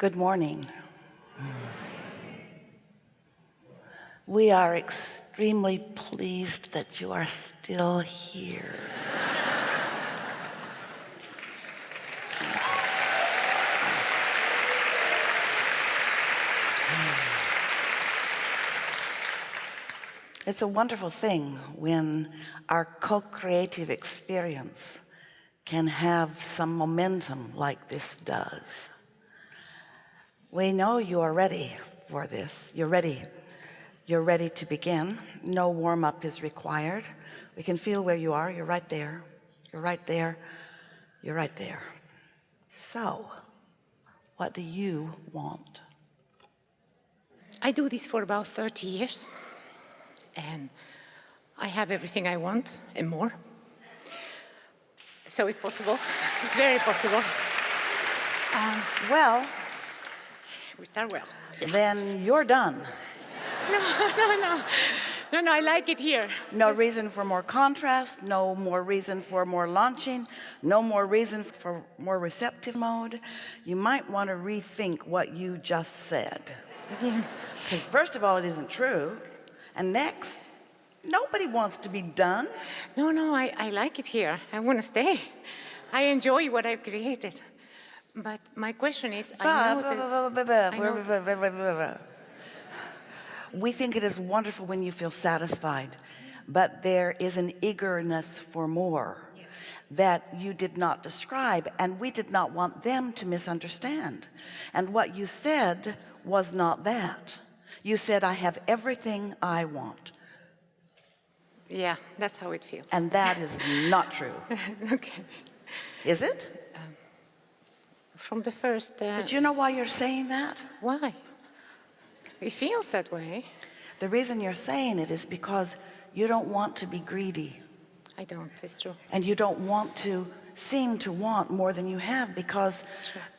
Good morning. We are extremely pleased that you are still here. It's a wonderful thing when our co-creative experience can have some momentum like this does. We know you are ready for this. You're ready. You're ready to begin. No warm-up is required. We can feel where you are. You're right there. You're right there. You're right there. So, what do you want? I do this for about 30 years, and I have everything I want and more. So it's possible. It's very possible. Well, we start well. then you're done. No, I like it here. No reason for more contrast, no more reason for more launching, no more reason for more receptive mode. You might want to rethink what you just said. Because first of all, it isn't true. And next, nobody wants to be done. No, I like it here. I want to stay. I enjoy what I've created. But my question is, we think it is wonderful when you feel satisfied, but there is an eagerness for more that you did not describe, and we did not want them to misunderstand. And what you said was not that. You said, I have everything I want. Yeah, that's how it feels. And that is not true. Okay. Is it? From the first... But you know why you're saying that? Why? It feels that way. The reason you're saying it is because you don't want to be greedy. I don't, it's true. And you don't want to seem to want more than you have because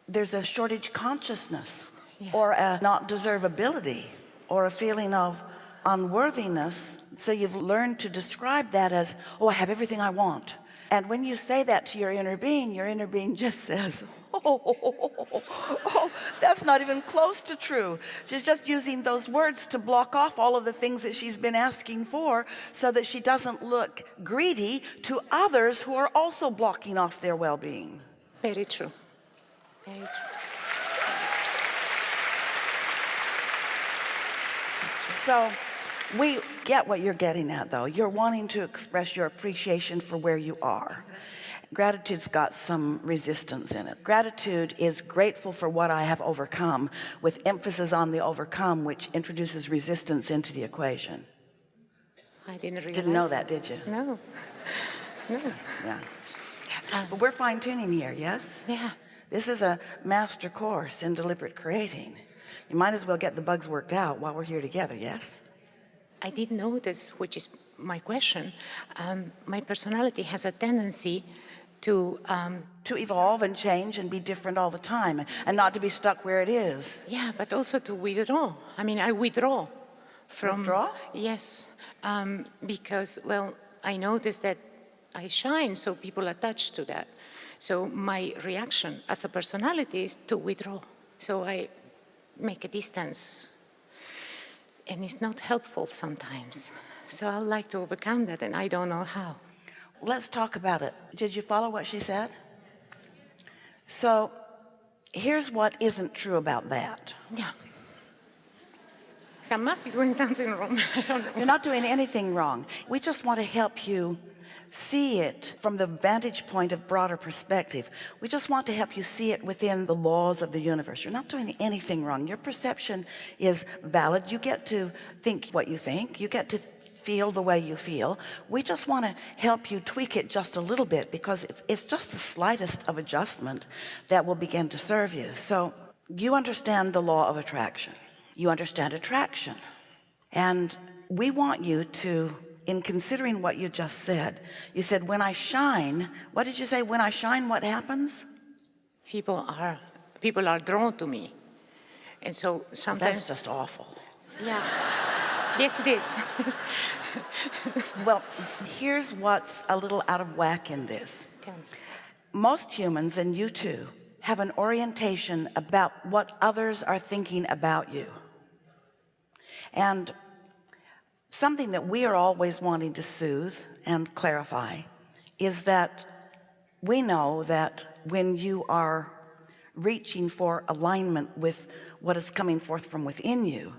there's a shortage consciousness, or a not deservability, or a feeling of unworthiness. So you've learned to describe that as, oh, I have everything I want. And when you say that to your inner being just says, oh, that's not even close to true. She's just using those words to block off all of the things that she's been asking for so that she doesn't look greedy to others who are also blocking off their well-being. Very true. Very true. So we get what you're getting at, though. You're wanting to express your appreciation for where you are. Gratitude's got some resistance in it. Gratitude is grateful for what I have overcome, with emphasis on the overcome, which introduces resistance into the equation. I didn't realize. Didn't know that, did you? No. Yeah. But we're fine-tuning here, yes? Yeah. This is a master course in deliberate creating. You might as well get the bugs worked out while we're here together, yes? I did notice, which is my question, my personality has a tendency to evolve and change and be different all the time, and not to be stuck where it is. Yeah, but also to withdraw. I mean, I withdraw from... Withdraw? Yes, because, well, I noticed that I shine, so people attach to that. So my reaction as a personality is to withdraw. So I make a distance, and it's not helpful sometimes. So I'd like to overcome that, and I don't know how. Let's talk about it. Did you follow what she said? So here's what isn't true about that. Yeah. So I must be doing something wrong. I don't know. You're not doing anything wrong. We just want to help you see it from the vantage point of broader perspective. We just want to help you see it within the laws of the universe. You're not doing anything wrong. Your perception is valid. You get to think what you think. You get to feel the way you feel. We just want to help you tweak it just a little bit, because it's just the slightest of adjustment that will begin to serve you. So you understand the law of attraction. You understand attraction. And we want you to, in considering what you just said, you said, when I shine, what did you say? When I shine, what happens? People are drawn to me. And so sometimes... That's just awful. Yeah. Yes, it is. Well, here's what's a little out of whack in this. Tell me. Most humans, and you too, have an orientation about what others are thinking about you. And something that we are always wanting to soothe and clarify is that we know that when you are reaching for alignment with what is coming forth from within you,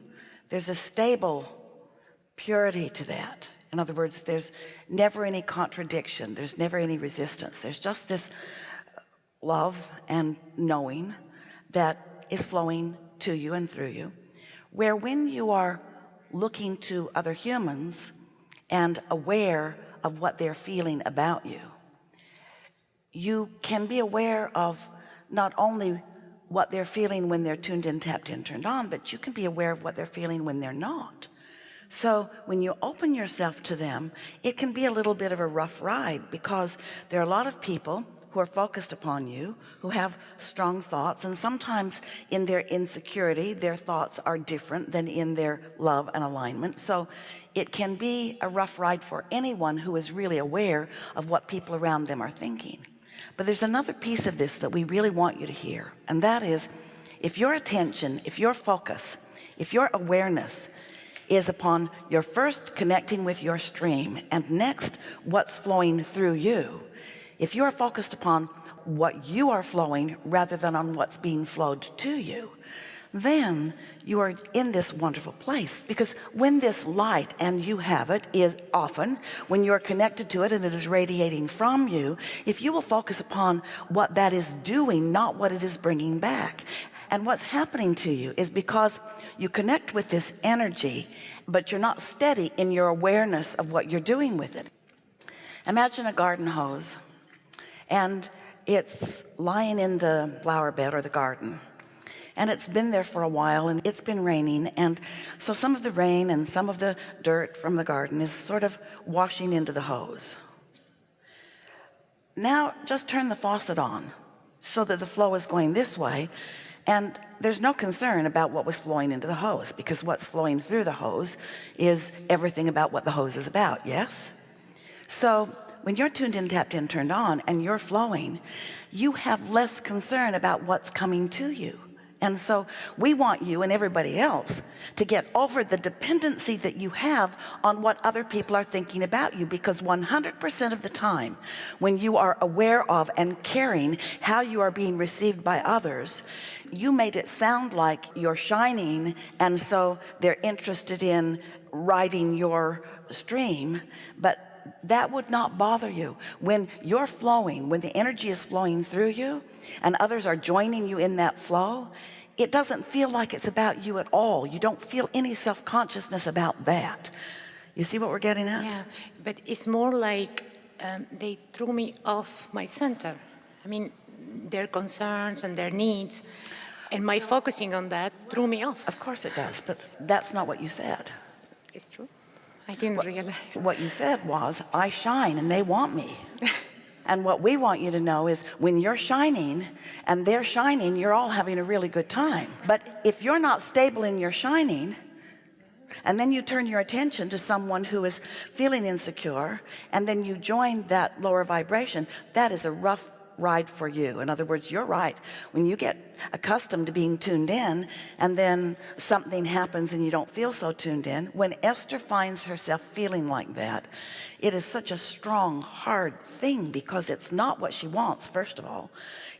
there's a stable purity to that. In other words, there's never any contradiction, there's never any resistance. There's just this love and knowing that is flowing to you and through you, where when you are looking to other humans and aware of what they're feeling about you, you can be aware of not only what they're feeling when they're tuned in, tapped in, turned on, but you can be aware of what they're feeling when they're not. So when you open yourself to them, it can be a little bit of a rough ride, because there are a lot of people who are focused upon you, who have strong thoughts, and sometimes in their insecurity, their thoughts are different than in their love and alignment. So it can be a rough ride for anyone who is really aware of what people around them are thinking. But there's another piece of this that we really want you to hear, and that is, if your attention, if your focus, if your awareness is upon your first connecting with your stream, and next what's flowing through you, if you're focused upon what you are flowing rather than on what's being flowed to you, then you are in this wonderful place. Because when this light, and you have it, is often when you're connected to it and it is radiating from you, if you will focus upon what that is doing, not what it is bringing back. And what's happening to you is because you connect with this energy, but you're not steady in your awareness of what you're doing with it. Imagine a garden hose, and it's lying in the flower bed or the garden, and it's been there for a while, and it's been raining, and so some of the rain and some of the dirt from the garden is sort of washing into the hose. Now just turn the faucet on so that the flow is going this way, and there's no concern about what was flowing into the hose, because what's flowing through the hose is everything about what the hose is about. Yes? So when you're tuned in, tapped in, turned on, and you're flowing, you have less concern about what's coming to you. And so we want you and everybody else to get over the dependency that you have on what other people are thinking about you, because 100% of the time when you are aware of and caring how you are being received by others, you made it sound like you're shining, and so they're interested in riding your stream, but that would not bother you. When you're flowing, when the energy is flowing through you and others are joining you in that flow, it doesn't feel like it's about you at all. You don't feel any self-consciousness about that. You see what we're getting at? Yeah, but it's more like they threw me off my center. I mean, their concerns and their needs, and my focusing on that threw me off. Of course it does, but that's not what you said. It's true. I didn't realize. What you said was, I shine and they want me. And what we want you to know is, when you're shining and they're shining, you're all having a really good time. But if you're not stable in your shining, and then you turn your attention to someone who is feeling insecure, and then you join that lower vibration, that is a rough ride for you. In other words, you're right. When you get accustomed to being tuned in, and then something happens and you don't feel so tuned in, when Esther finds herself feeling like that, it is such a strong, hard thing, because it's not what she wants. First of all,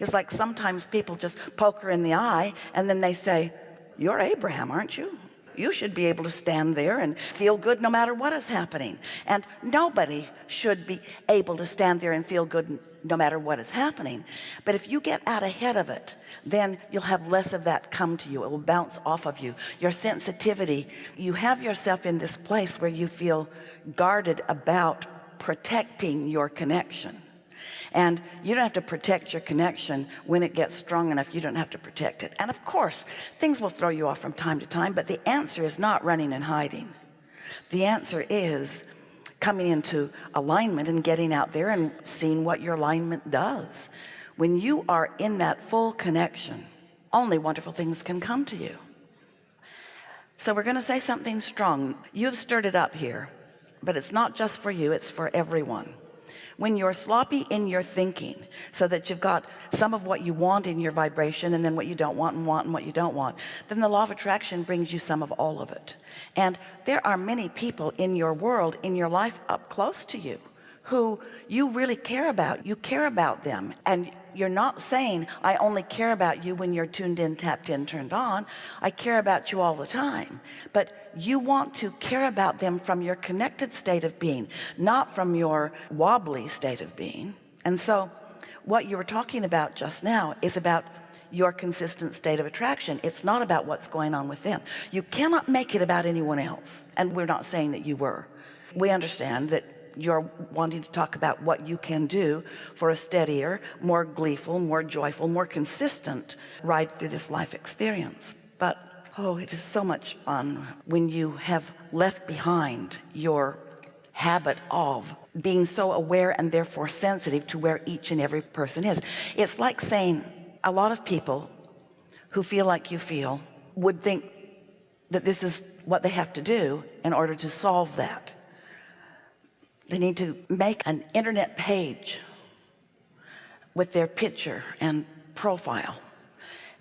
it's like sometimes people just poke her in the eye and then they say, you're Abraham, aren't you? You should be able to stand there and feel good no matter what is happening. And nobody should be able to stand there and feel good no matter what is happening. But if you get out ahead of it, then you'll have less of that come to you. It will bounce off of you. Your sensitivity, you have yourself in this place where you feel guarded about protecting your connection. And you don't have to protect your connection. When it gets strong enough, you don't have to protect it. And of course, things will throw you off from time to time, but the answer is not running and hiding. The answer is coming into alignment and getting out there and seeing what your alignment does. When you are in that full connection, only wonderful things can come to you. So we're going to say something strong. You've stirred it up here, but it's not just for you, it's for everyone. When you're sloppy in your thinking, so that you've got some of what you want in your vibration and then what you don't want and what you don't want, then the law of attraction brings you some of all of it. And there are many people in your world, in your life, up close to you, who you really care about. You care about them, and you're not saying, I only care about you when you're tuned in, tapped in, turned on. I care about you all the time. But you want to care about them from your connected state of being, not from your wobbly state of being. And so what you were talking about just now is about your consistent state of attraction. It's not about what's going on with them. You cannot make it about anyone else. And we're not saying that you were. We understand that you're wanting to talk about what you can do for a steadier, more gleeful, more joyful, more consistent ride through this life experience. But oh, it is so much fun when you have left behind your habit of being so aware and therefore sensitive to where each and every person is. It's like saying, a lot of people who feel like you feel would think that this is what they have to do in order to solve that. They need to make an internet page with their picture and profile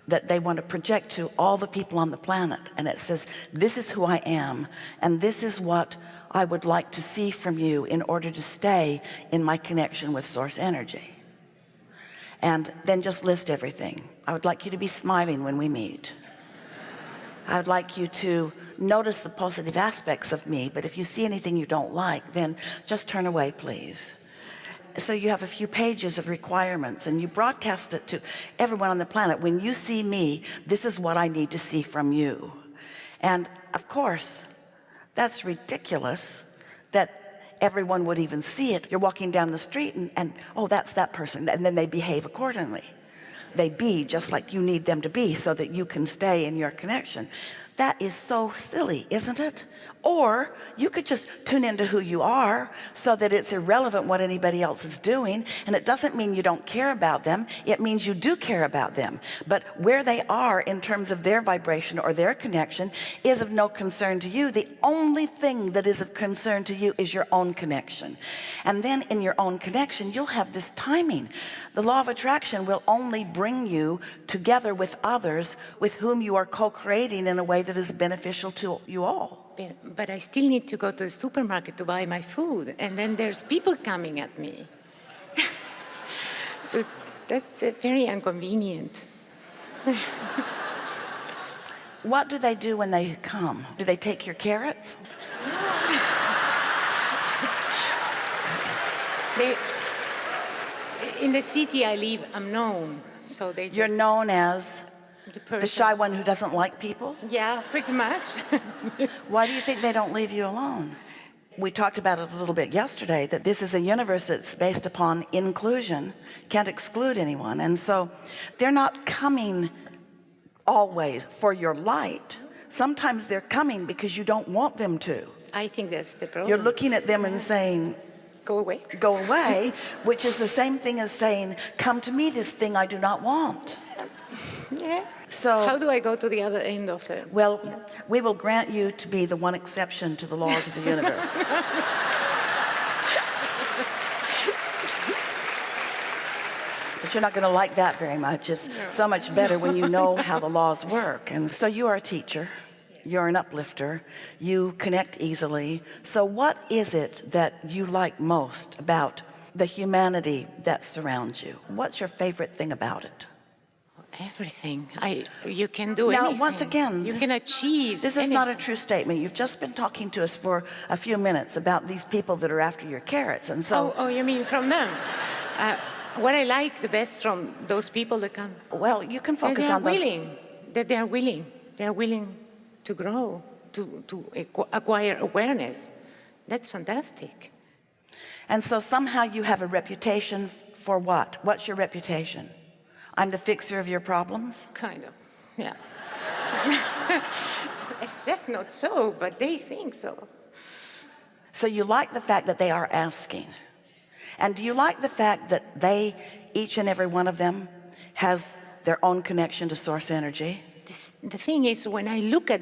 that they want to project to all the people on the planet, and it says, this is who I am, and this is what I would like to see from you in order to stay in my connection with source energy. And then just list everything. I would like you to be smiling when we meet. I would like you to notice the positive aspects of me, but if you see anything you don't like, then just turn away, please. So you have a few pages of requirements, and you broadcast it to everyone on the planet. When you see me, this is what I need to see from you. And of course, that's ridiculous that everyone would even see it. You're walking down the street and oh, that's that person, and then they behave accordingly. They be just like you need them to be so that you can stay in your connection. That is so silly, isn't it? Or you could just tune into who you are so that it's irrelevant what anybody else is doing. And it doesn't mean you don't care about them. It means you do care about them. But where they are in terms of their vibration or their connection is of no concern to you. The only thing that is of concern to you is your own connection. And then in your own connection, you'll have this timing. The law of attraction will only bring you together with others with whom you are co-creating in a way that is beneficial to you all. But I still need to go to the supermarket to buy my food, and then there's people coming at me. So that's very inconvenient. What do they do when they come? Do they take your carrots? In the city I live, I'm known, so they just... You're known as the shy one who doesn't like people? Yeah, pretty much. Why do you think they don't leave you alone? We talked about it a little bit yesterday, that this is a universe that's based upon inclusion, can't exclude anyone. And so they're not coming always for your light. Sometimes they're coming because you don't want them to. I think that's the problem. You're looking at them and saying, go away. Go away, which is the same thing as saying, come to me, this thing I do not want. Yeah. So how do I go to the other end of it? Well, we will grant you to be the one exception to the laws of the universe. But you're not going to like that very much. It's so much better when you know how the laws work. And so you are a teacher. You're an uplifter. You connect easily. So what is it that you like most about the humanity that surrounds you? What's your favorite thing about it? Everything. You can do anything. Now, once again, you can achieve This is anything. not a true statement. You've just been talking to us for a few minutes about these people that are after your carrots. And so... Oh, you mean from them? What I like the best from those people that come... Well, you can focus on that they are willing. They are willing to grow, to acquire awareness. That's fantastic. And so somehow you have a reputation for what? What's your reputation? I'm the fixer of your problems? Kind of, yeah. It's just not so, but they think so. So you like the fact that they are asking. And do you like the fact that they, each and every one of them, has their own connection to source energy? The thing is, when I look at